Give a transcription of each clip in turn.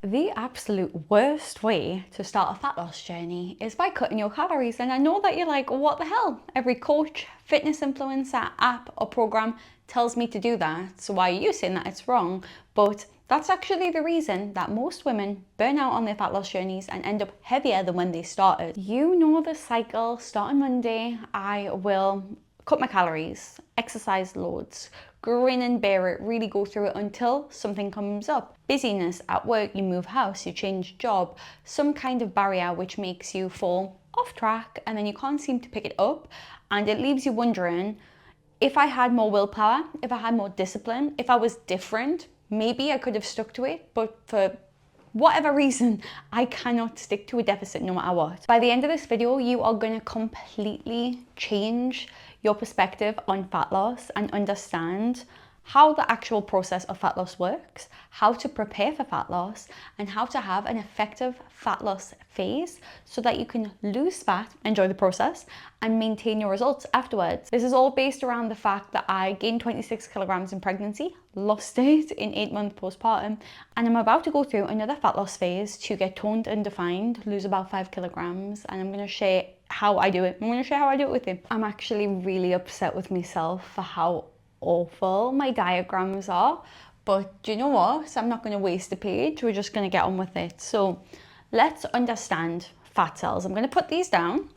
The absolute worst way to start a fat loss journey is by cutting your calories. And I know that you're like, what the hell? Every coach, fitness influencer, app or program tells me to do that. So why are you saying that it's wrong? But that's actually the reason that most women burn out on their fat loss journeys and end up heavier than when they started. You know the cycle. Starting Monday, I will cut my calories, exercise loads, grin and bear it, really go through it until something comes up. Busyness at work, you move house, you change job, some kind of barrier which makes you fall off track and then you can't seem to pick it up, and it leaves you wondering, if I had more willpower, if I had more discipline, if I was different, maybe I could have stuck to it, but for whatever reason, I cannot stick to a deficit no matter what. By the end of this video, you are going to completely change your perspective on fat loss and understand how the actual process of fat loss works, how to prepare for fat loss, and how to have an effective fat loss phase so that you can lose fat, enjoy the process, and maintain your results afterwards. This is all based around the fact that I gained 26 kilograms in pregnancy, lost it in 8 months postpartum, and I'm about to go through another fat loss phase to get toned and defined, lose about 5 kilograms, and I'm going to share how I do it. I'm going to share how I do it with you. I'm actually really upset with myself for how awful my diagrams are, but do you know what? I'm not going to waste a page. We're just going to get on with it. So let's understand fat cells. I'm going to put these down.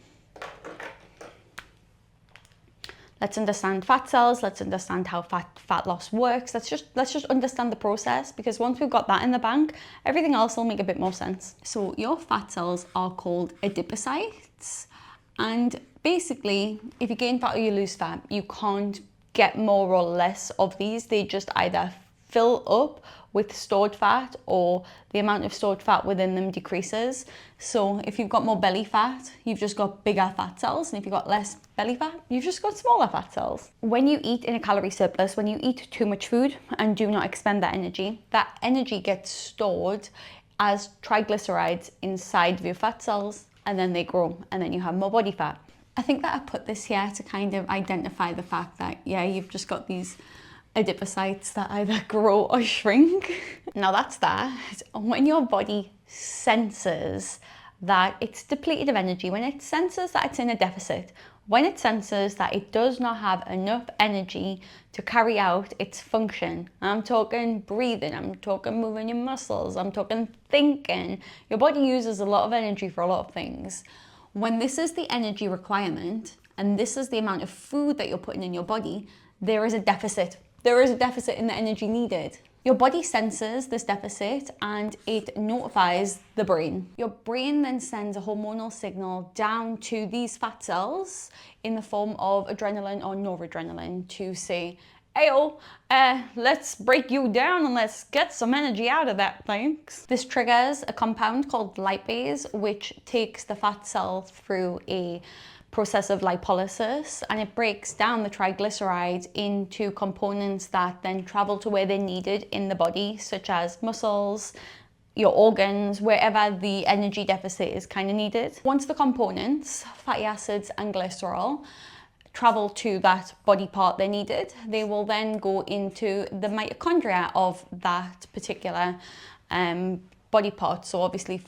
Let's understand fat cells. Let's understand how fat loss works. Let's just understand the process, because once we've got that in the bank, everything else will make a bit more sense. So your fat cells are called adipocytes, and basically, if you gain fat or you lose fat, you can't get more or less of these. They just either fill up with stored fat or the amount of stored fat within them decreases. So if you've got more belly fat, you've just got bigger fat cells, and if you've got less belly fat, you've just got smaller fat cells. When you eat in a calorie surplus, when you eat too much food and do not expend that energy gets stored as triglycerides inside of your fat cells, and then they grow, and then you have more body fat. I think that I put this here to kind of identify the fact that, yeah, you've just got these adipocytes that either grow or shrink. Now that's that. When your body senses that it's depleted of energy, when it senses that it's in a deficit, when it senses that it does not have enough energy to carry out its function, I'm talking breathing, I'm talking moving your muscles, I'm talking thinking, your body uses a lot of energy for a lot of things. When this is the energy requirement, and this is the amount of food that you're putting in your body, there is a deficit. There is a deficit in the energy needed. Your body senses this deficit and it notifies the brain. Your brain then sends a hormonal signal down to these fat cells in the form of adrenaline or noradrenaline to say, ayo, let's break you down and let's get some energy out of that, thanks. This triggers a compound called lipase, which takes the fat cell through a process of lipolysis, and it breaks down the triglycerides into components that then travel to where they're needed in the body, such as muscles, your organs, wherever the energy deficit is kind of needed. Once the components, fatty acids and glycerol, travel to that body part they needed, they will then go into the mitochondria of that particular body part. So obviously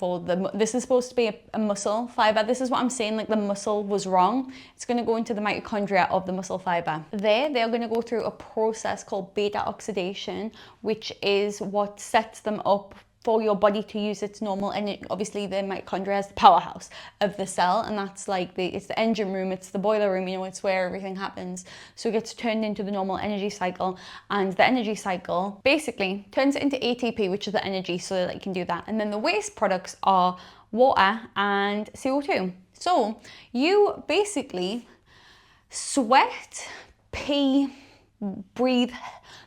this is supposed to be a muscle fiber. This is what I'm saying, like the muscle was wrong. It's going to go into the mitochondria of the muscle fiber. They're going to go through a process called beta oxidation, which is what sets them up for your body to use its normal energy. Obviously the mitochondria is the powerhouse of the cell, and that's like it's the engine room, it's the boiler room, you know, it's where everything happens. So it gets turned into the normal energy cycle, and the energy cycle basically turns it into ATP, which is the energy, so that you can do that. And then the waste products are water and CO2. So you basically sweat, pee, breathe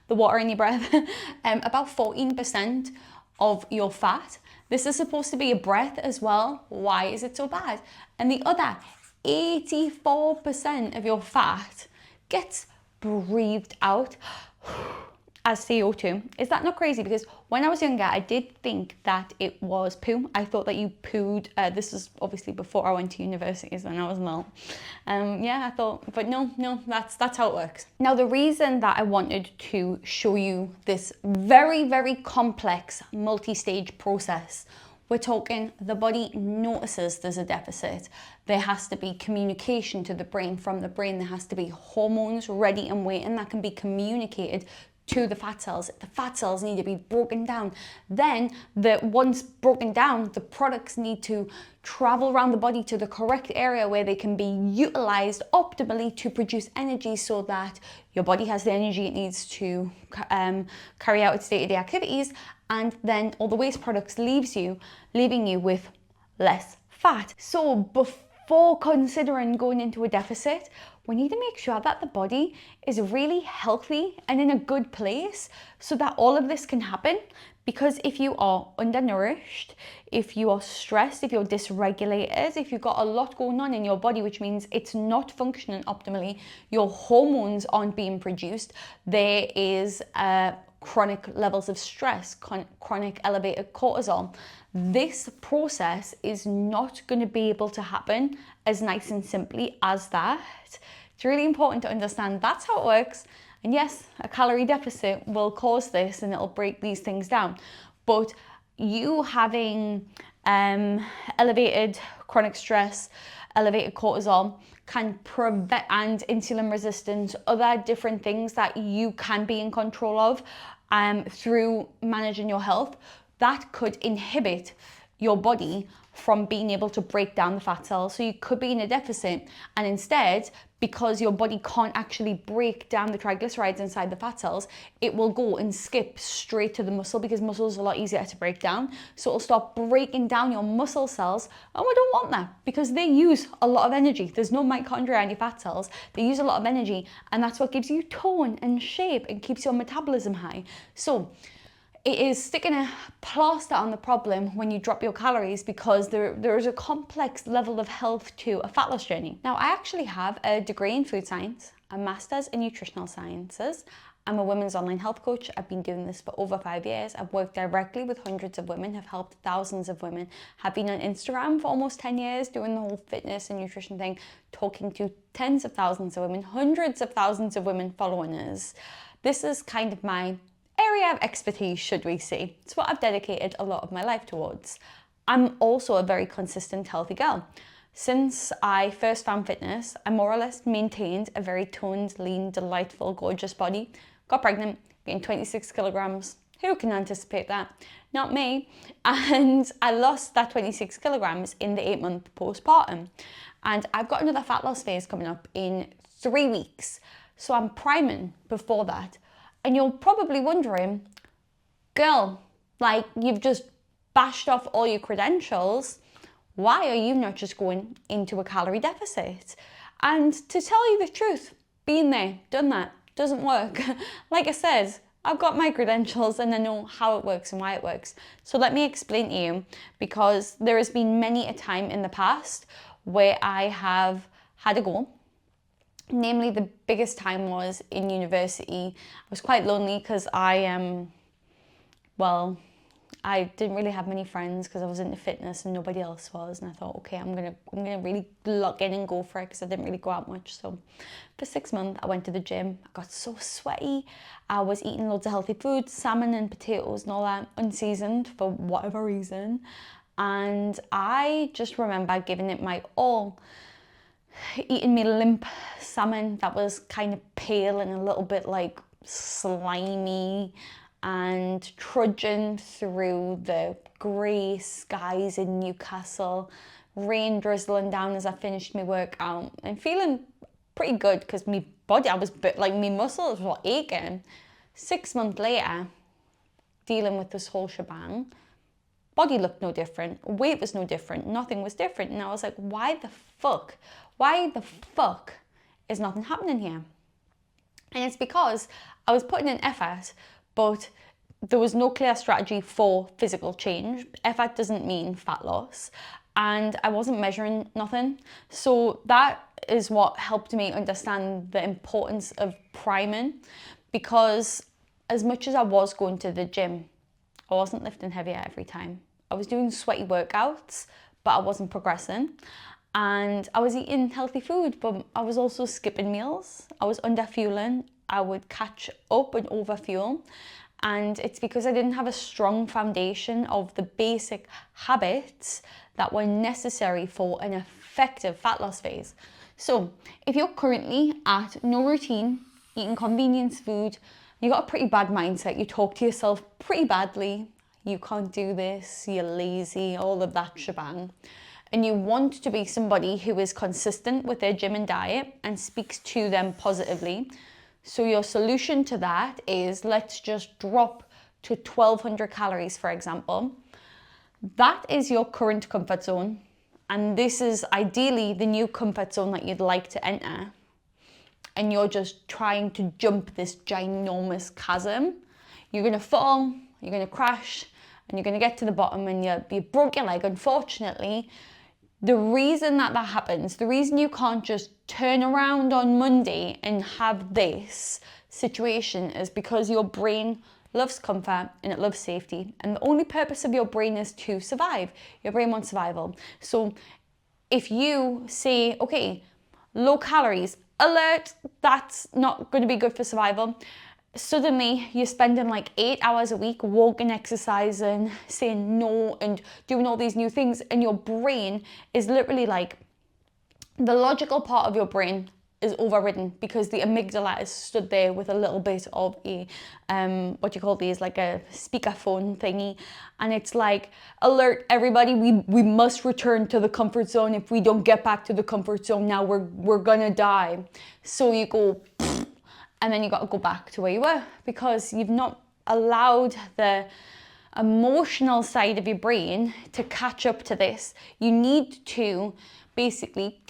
the water in your breath, about 14% of your fat. This is supposed to be a breath as well. Why is it so bad? And the other 84% of your fat gets breathed out as CO2. Is that not crazy? Because when I was younger, I did think that it was poo. I thought that you pooed. This is obviously before I went to university, so when I was little. Yeah, I thought, but no, that's how it works. Now, the reason that I wanted to show you this very, very complex multi-stage process, we're talking the body notices there's a deficit. There has to be communication to the brain. From the brain, there has to be hormones ready and waiting that can be communicated to the fat cells. The fat cells need to be broken down. Then, once broken down, the products need to travel around the body to the correct area where they can be utilized optimally to produce energy so that your body has the energy it needs to carry out its day-to-day activities. And then all the waste products leaving you with less fat. So before considering going into a deficit, we need to make sure that the body is really healthy and in a good place so that all of this can happen. Because if you are undernourished, if you are stressed, if you're dysregulated, if you've got a lot going on in your body, which means it's not functioning optimally, your hormones aren't being produced, there is chronic levels of stress, chronic elevated cortisol. This process is not going to be able to happen as nice and simply as that. It's really important to understand that's how it works. And yes, a calorie deficit will cause this and it'll break these things down. But you having elevated chronic stress, elevated cortisol can prevent, and insulin resistance, other different things that you can be in control of through managing your health, that could inhibit your body from being able to break down the fat cells. So you could be in a deficit, and instead, because your body can't actually break down the triglycerides inside the fat cells, it will go and skip straight to the muscle, because muscle is a lot easier to break down. So it'll start breaking down your muscle cells, and we don't want that because they use a lot of energy. There's no mitochondria in your fat cells. They use a lot of energy, and that's what gives you tone and shape and keeps your metabolism high. So it is sticking a plaster on the problem when you drop your calories, because there is a complex level of health to a fat loss journey. Now, I actually have a degree in food science, a master's in nutritional sciences. I'm a women's online health coach. I've been doing this for over 5 years. I've worked directly with hundreds of women, have helped thousands of women, have been on Instagram for almost 10 years doing the whole fitness and nutrition thing, talking to tens of thousands of women, hundreds of thousands of women following us. This is kind of my area of expertise, should we say. It's what I've dedicated a lot of my life towards. I'm also a very consistent, healthy girl. Since I first found fitness, I more or less maintained a very toned, lean, delightful, gorgeous body. Got pregnant, gained 26 kilograms. Who can anticipate that? Not me. And I lost that 26 kilograms in the 8-month postpartum. And I've got another fat loss phase coming up in 3 weeks. So I'm priming before that. And you're probably wondering, girl, like, you've just bashed off all your credentials. Why are you not just going into a calorie deficit? And to tell you the truth, been there, done that, doesn't work. Like I said, I've got my credentials and I know how it works and why it works. So let me explain to you, because there has been many a time in the past where I have had a goal. Namely, the biggest time was in university. I was quite lonely because I didn't really have many friends because I was into fitness and nobody else was. And I thought, okay, I'm gonna really lock in and go for it, because I didn't really go out much. So for 6 months, I went to the gym. I got so sweaty. I was eating loads of healthy food, salmon and potatoes and all that, unseasoned for whatever reason. And I just remember giving it my all. Eating me limp salmon that was kind of pale and a little bit like slimy, and trudging through the grey skies in Newcastle, rain drizzling down as I finished my workout, and feeling pretty good because my body, I was like, my muscles were aching. 6 months later, dealing with this whole shebang, body looked no different, weight was no different, nothing was different. And I was like, why the fuck is nothing happening here? And it's because I was putting in effort, but there was no clear strategy for physical change. Effort doesn't mean fat loss. And I wasn't measuring nothing. So that is what helped me understand the importance of priming, because as much as I was going to the gym, I wasn't lifting heavier every time. I was doing sweaty workouts, but I wasn't progressing. And I was eating healthy food, but I was also skipping meals. I was under fueling. I would catch up and over fuel. And it's because I didn't have a strong foundation of the basic habits that were necessary for an effective fat loss phase. So if you're currently at no routine, eating convenience food, you got a pretty bad mindset, you talk to yourself pretty badly, you can't do this, you're lazy, all of that shebang, and you want to be somebody who is consistent with their gym and diet and speaks to them positively. So your solution to that is, let's just drop to 1200 calories, for example. That is your current comfort zone. And this is ideally the new comfort zone that you'd like to enter. And you're just trying to jump this ginormous chasm. You're gonna fall, you're gonna crash, and you're gonna get to the bottom and you broke your leg. Unfortunately, the reason that happens, the reason you can't just turn around on Monday and have this situation is because your brain loves comfort and it loves safety. And the only purpose of your brain is to survive. Your brain wants survival. So if you say, okay, low calories, alert, that's not going to be good for survival. Suddenly you're spending like 8 hours a week walking, exercising, saying no and doing all these new things, and your brain is literally like, the logical part of your brain is overridden because the amygdala is stood there with a little bit of a what do you call these, like a speakerphone thingy, and it's like, alert everybody, we must return to the comfort zone. If we don't get back to the comfort zone now, we're gonna die. So you go and then you got to go back to where you were because you've not allowed the emotional side of your brain to catch up to this. You need to basically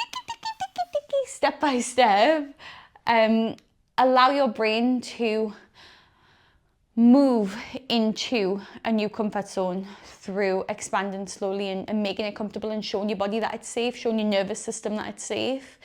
step by step allow your brain to move into a new comfort zone through expanding slowly and making it comfortable and showing your body that it's safe, showing your nervous system that it's safe.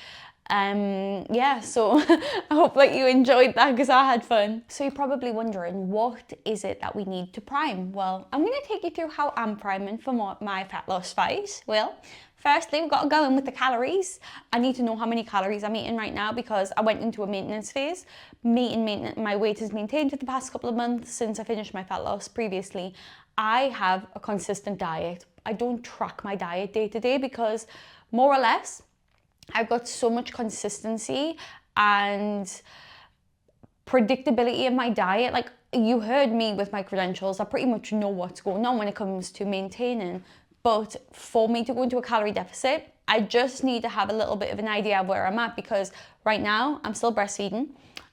Yeah, so I hope that you enjoyed that because I had fun. So you're probably wondering, what is it that we need to prime? Well, I'm going to take you through how I'm priming for my fat loss phase. Well, firstly, we've got to go in with the calories. I need to know how many calories I'm eating right now because I went into a maintenance phase. My weight has maintained for the past couple of months since I finished my fat loss previously. I have a consistent diet. I don't track my diet day to day because more or less, I've got so much consistency and predictability in my diet. Like, you heard me with my credentials. I pretty much know what's going on when it comes to maintaining. But for me to go into a calorie deficit, I just need to have a little bit of an idea of where I'm at because right now I'm still breastfeeding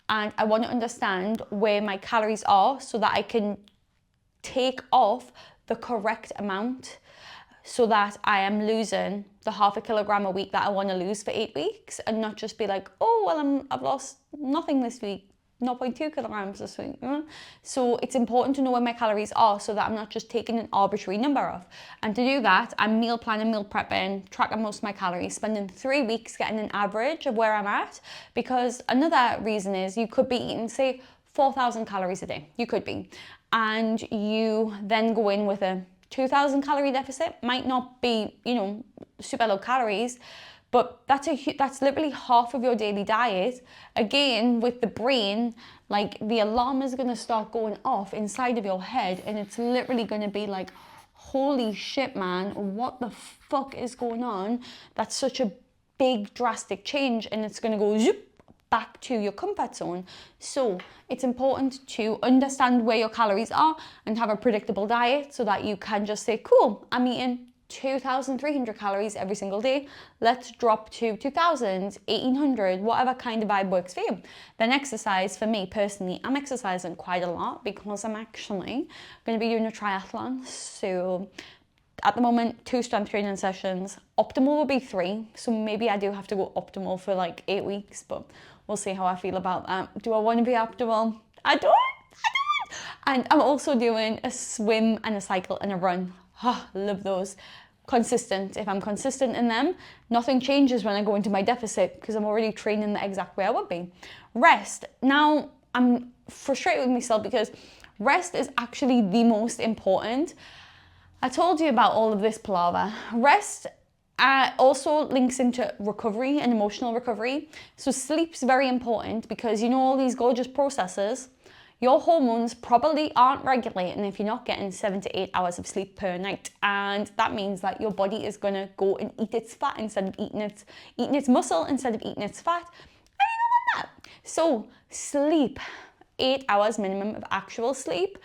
and I want to understand where my calories are so that I can take off the correct amount so that I am losing the 0.5 kilogram a week that I want to lose for 8 weeks and not just be like, oh, well, I've lost nothing this week, 0.2 kilograms this week. So it's important to know where my calories are so that I'm not just taking an arbitrary number off. And to do that, I'm meal planning, meal prepping, tracking most of my calories, spending 3 weeks getting an average of where I'm at. Because another reason is you could be eating, say, 4,000 calories a day. You could be. And you then go in with a 2,000 calorie deficit. Might not be, super low calories, but that's literally half of your daily diet. Again, with the brain, like the alarm is going to start going off inside of your head and it's literally going to be like, holy shit, man, what the fuck is going on? That's such a big drastic change and it's going to go zoop back to your comfort zone. So it's important to understand where your calories are and have a predictable diet so that you can just say, cool, I'm eating 2,300 calories every single day. Let's drop to 2,000, 1,800, whatever kind of vibe works for you. Then exercise, for me personally, I'm exercising quite a lot because I'm actually going to be doing a triathlon. So at the moment, 2 strength training sessions. Optimal will be 3. So maybe I do have to go optimal for like 8 weeks, but we'll see how I feel about that. Do I want to be optimal? I don't. And I'm also doing a swim and a cycle and a run. Love those. Consistent. If I'm consistent in them, nothing changes when I go into my deficit because I'm already training the exact way I would be. Rest. Now, I'm frustrated with myself because rest is actually the most important. I told you about all of this palaver. Rest also links into recovery and emotional recovery. So sleep's very important because all these gorgeous processes, your hormones probably aren't regulating if you're not getting 7 to 8 hours of sleep per night. And that means that your body is gonna go and eat its fat instead of eating its muscle instead of eating its fat. And you don't want that. So sleep, 8 hours minimum of actual sleep.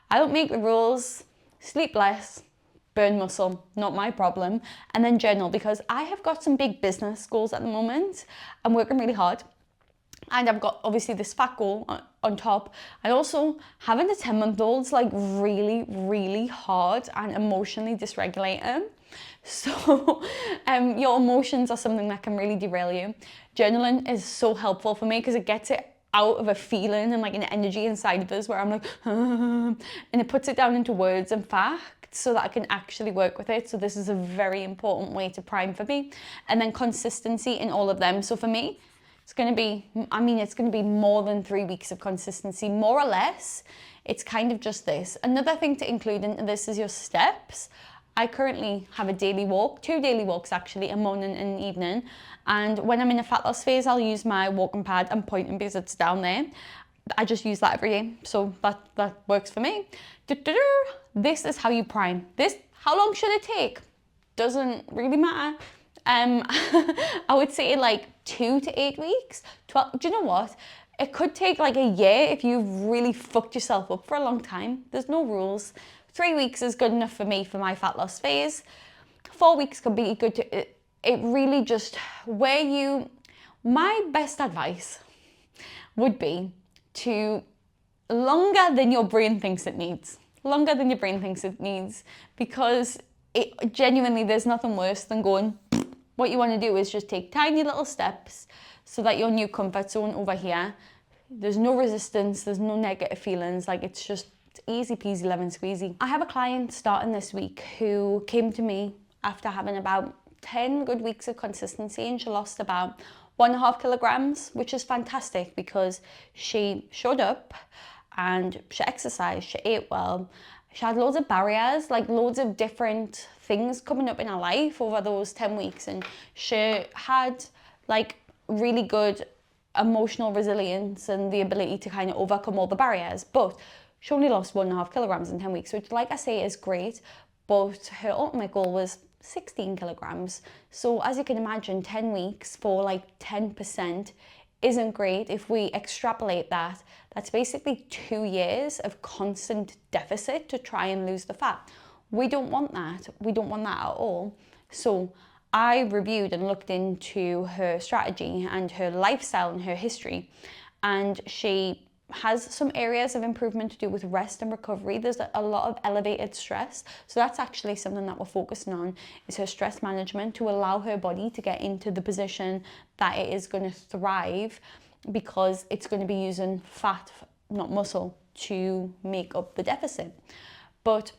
I don't make the rules. Sleep less, burn muscle, not my problem. And then journal, because I have got some big business goals at the moment. I'm working really hard. And I've got obviously this fat goal on top. And also having a 10-month-old's like really, really hard and emotionally dysregulating. So your emotions are something that can really derail you. Journaling is so helpful for me because it gets it out of a feeling and like an energy inside of us where I'm like, and it puts it down into words and facts so that I can actually work with it. So this is a very important way to prime for me. And then consistency in all of them. So for me, it's going to be more than 3 weeks of consistency, more or less. It's kind of just this. Another thing to include into this is your steps. I currently have a daily walk, 2 daily walks actually, a morning and an evening. And when I'm in a fat loss phase, I'll use my walking pad and pointing because it's down there. I just use that every day. So that works for me. This is how you prime. How long should it take? Doesn't really matter. I would say like 2 to 8 weeks. 12, do you know what? It could take like a year if you've really fucked yourself up for a long time. There's no rules. 3 weeks is good enough for me for my fat loss phase. 4 weeks could be good to, it really just, my best advice would be to longer than your brain thinks it needs. Longer than your brain thinks it needs, because genuinely there's nothing worse than going, what you want to do is just take tiny little steps so that your new comfort zone over here, there's no resistance, there's no negative feelings, like it's easy peasy lemon squeezy. I have a client starting this week who came to me after having about 10 good weeks of consistency, and she lost about 1.5 kilograms, which is fantastic because she showed up and she exercised, she ate well. She had loads of barriers, like loads of different things coming up in her life over those 10 weeks. And she had like really good emotional resilience and the ability to kind of overcome all the barriers. But she only lost 1.5 kilograms in 10 weeks, which, like I say, is great. But her ultimate goal was 16 kilograms. So as you can imagine, 10 weeks for like 10% isn't great. If we extrapolate that, that's basically 2 years of constant deficit to try and lose the fat. We don't want that. We don't want that at all. So I reviewed and looked into her strategy and her lifestyle and her history, and she has some areas of improvement to do with rest and recovery. There's a lot of elevated stress. So that's actually something that we're focusing on, is her stress management, to allow her body to get into the position that it is going to thrive, because it's going to be using fat, not muscle, to make up the deficit. But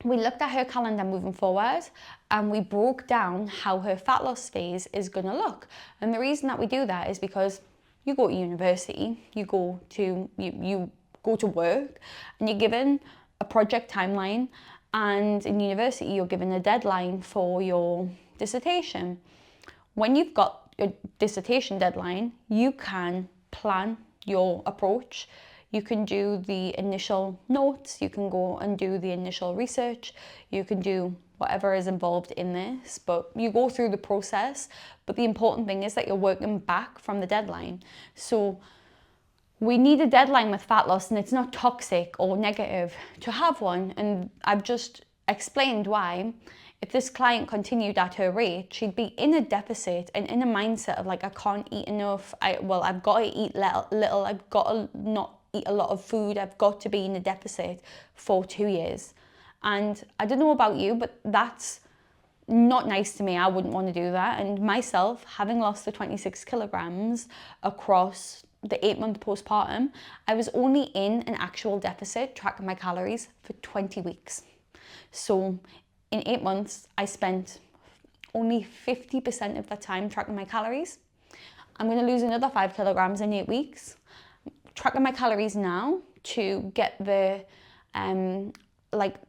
we looked at her calendar moving forward and we broke down how her fat loss phase is going to look. And the reason that we do that is because you go to university, you go to work, and you're given a project timeline, and in university you're given a deadline for your dissertation. When you've got your dissertation deadline, you can plan your approach. You can do the initial notes, you can go and do the initial research, you can do whatever is involved in this, but you go through the process. But the important thing is that you're working back from the deadline. So we need a deadline with fat loss, and it's not toxic or negative to have one. And I've just explained why. If this client continued at her rate, she'd be in a deficit and in a mindset of like, I can't eat enough. I've got to eat little. I've got to not eat a lot of food. I've got to be in a deficit for 2 years. And I don't know about you, but that's not nice to me. I wouldn't want to do that. And myself, having lost the 26 kilograms across the 8-month postpartum, I was only in an actual deficit, tracking my calories, for 20 weeks. So in 8 months, I spent only 50% of the time tracking my calories. I'm going to lose another 5 kilograms in 8 weeks. tracking my calories now to get the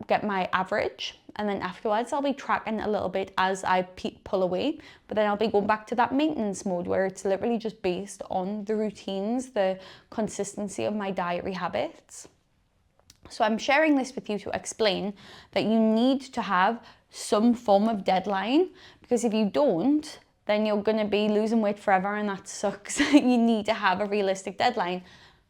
get my average, and then afterwards I'll be tracking a little bit as I pull away, but then I'll be going back to that maintenance mode where it's literally just based on the routines, the consistency of my dietary habits. So I'm sharing this with you to explain that you need to have some form of deadline, because if you don't, then you're going to be losing weight forever, and that sucks. You need to have a realistic deadline.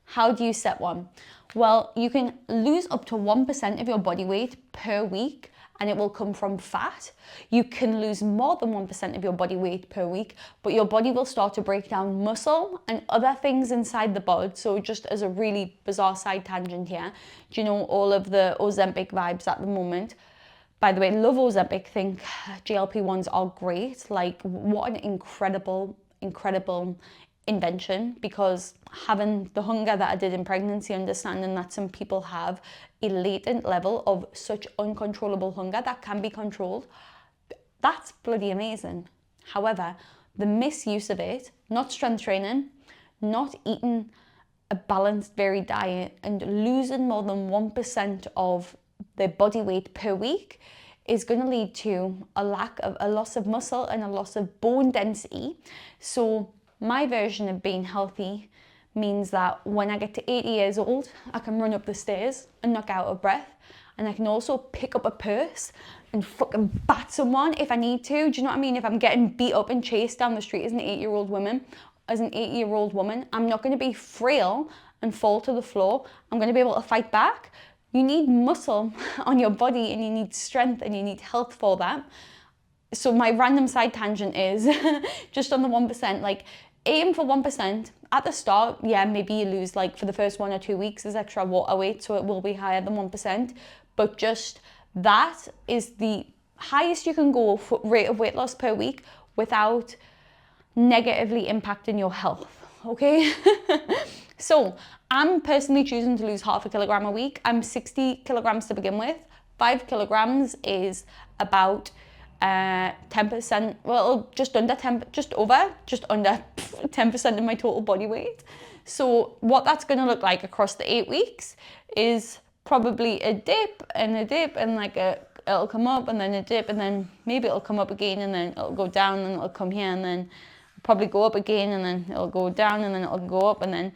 How do you set one? Well, you can lose up to 1% of your body weight per week, and it will come from fat. You can lose more than 1% of your body weight per week, but your body will start to break down muscle and other things inside the bod. So just as a really bizarre side tangent here, do you know all of the Ozempic vibes at the moment? By the way, love Ozempic, think GLP-1s are great. Like, what an incredible invention, because having the hunger that I did in pregnancy, understanding that some people have a latent level of such uncontrollable hunger that can be controlled, that's bloody amazing. However, the misuse of it, not strength training, not eating a balanced, varied diet, and losing more than 1% of the body weight per week is going to lead to a loss of muscle and a loss of bone density. So my version of being healthy means that when I get to 80 years old, I can run up the stairs and not get out of breath. And I can also pick up a purse and fucking bat someone if I need to. Do you know what I mean? If I'm getting beat up and chased down the street as an 80-year-old woman, I'm not going to be frail and fall to the floor. I'm going to be able to fight back. You need muscle on your body, and you need strength, and you need health for that. So my random side tangent is just on the 1%, like aim for 1%. At the start, yeah, maybe you lose, like for the first 1 or 2 weeks, there's extra water weight, so it will be higher than 1%. But just that is the highest you can go for rate of weight loss per week without negatively impacting your health, okay? So I'm personally choosing to lose 0.5 kilogram a week. I'm 60 kilograms to begin with. 5 kilograms is about 10%, well, just under 10% of my total body weight. So what that's going to look like across the 8 weeks is probably a dip and like it'll come up and then a dip, and then maybe it'll come up again, and then it'll go down, and it'll come here, and then probably go up again, and then it'll go down, and then it'll go up, and then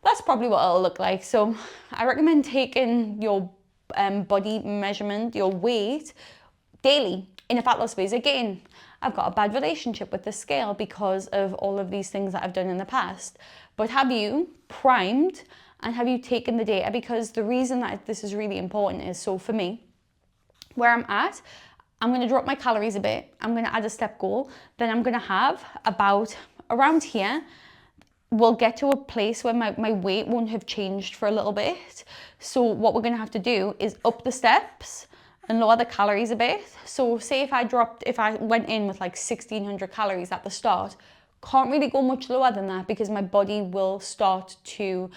that's probably what it'll look like. So I recommend taking your body measurement, your weight, daily in a fat loss phase. Again, I've got a bad relationship with the scale because of all of these things that I've done in the past. But have you primed and have you taken the data? Because the reason that this is really important is, so for me, where I'm at, I'm going to drop my calories a bit. I'm going to add a step goal. Then I'm going to have about around here, we'll get to a place where my weight won't have changed for a little bit. So what we're going to have to do is up the steps and lower the calories a bit. So say if I went in with like 1600 calories at the start, can't really go much lower than that, because my body will start to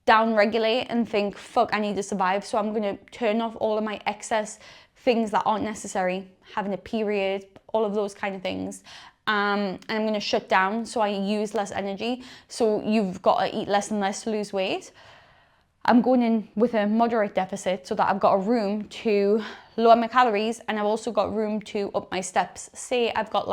down-regulate and think, fuck, I need to survive. So I'm going to turn off all of my excess things that aren't necessary, having a period, all of those kind of things. And I'm going to shut down so I use less energy. So you've got to eat less and less to lose weight. I'm going in with a moderate deficit so that I've got a room to lower my calories, and I've also got room to up my steps. Say I've got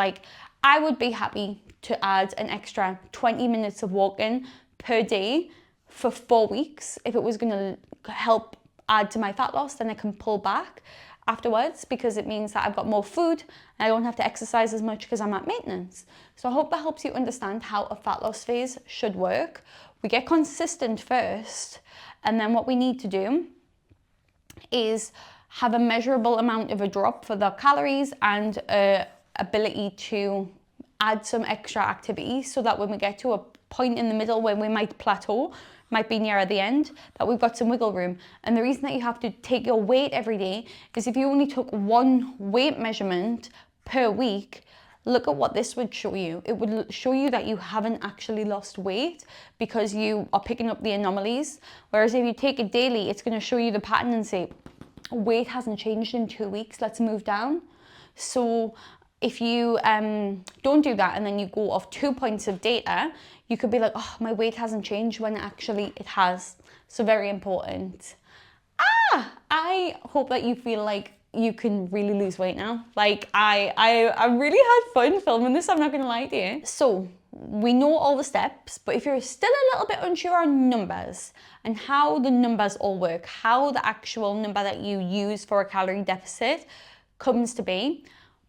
I would be happy to add an extra 20 minutes of walking per day for 4 weeks. If it was going to help add to my fat loss, then I can pull back afterwards, because it means that I've got more food and I don't have to exercise as much because I'm at maintenance. So I hope that helps you understand how a fat loss phase should work. We get consistent first, and then what we need to do is have a measurable amount of a drop for the calories and ability to add some extra activity, so that when we get to a point in the middle where we might plateau, might be nearer the end, that we've got some wiggle room. And the reason that you have to take your weight every day is if you only took one weight measurement per week, look at what this would show you. It would show you that you haven't actually lost weight because you are picking up the anomalies. Whereas if you take it daily, it's going to show you the pattern and say, weight hasn't changed in 2 weeks, let's move down. So If you don't do that and then you go off 2 points of data, you could be like, oh, my weight hasn't changed, when actually it has. So very important. I hope that you feel like you can really lose weight now. Like I really had fun filming this, I'm not gonna lie to you. So we know all the steps, but if you're still a little bit unsure on numbers and how the numbers all work, how the actual number that you use for a calorie deficit comes to be,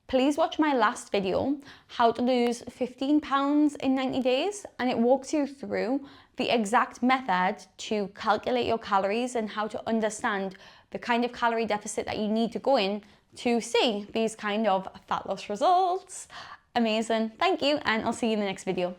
please watch my last video, how to lose 15 pounds in 90 days, and it walks you through the exact method to calculate your calories and how to understand the kind of calorie deficit that you need to go in to see these kind of fat loss results. Amazing. Thank you, and I'll see you in the next video.